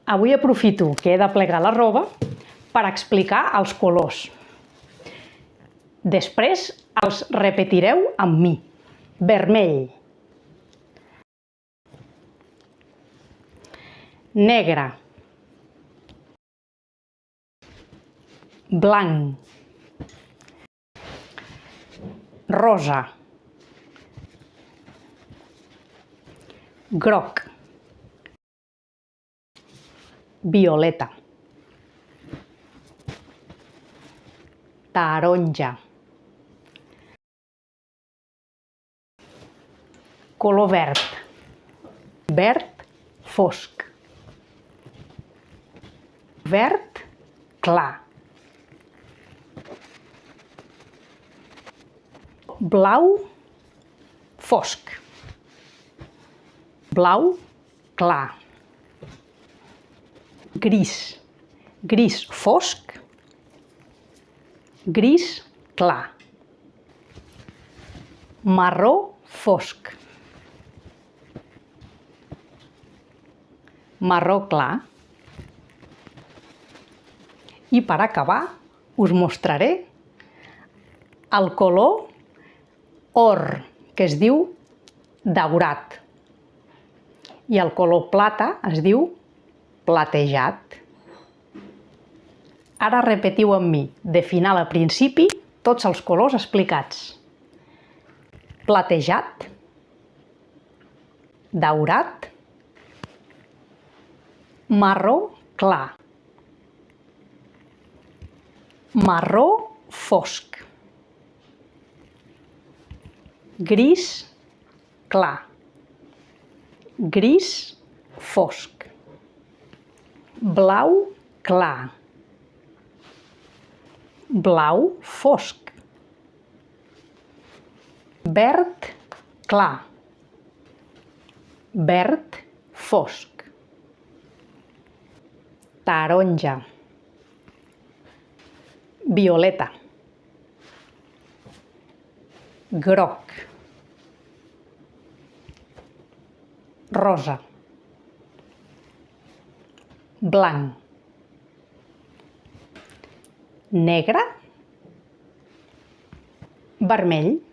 Avui aprofito que he de plegar la roba per explicar els colors. Després els repetireu amb mi. Vermell, negre, blanc, rosa, groc, violeta, taronja, color verd, verd fosc, verd clar, blau fosc, blau clar, gris, gris fosc, gris clar, marró fosc, marró clar. I per acabar us mostraré el color or, que es diu daurat, i el color plata es diu platejat. Ara repetiu amb mi, de final a principi, tots els colors explicats. Platejat, daurat, marró clar, marró fosc, gris clar, gris fosc, blau clar, blau fosc, verd clar, verd fosc, taronja, violeta, groc, rosa, blanc, negre, vermell.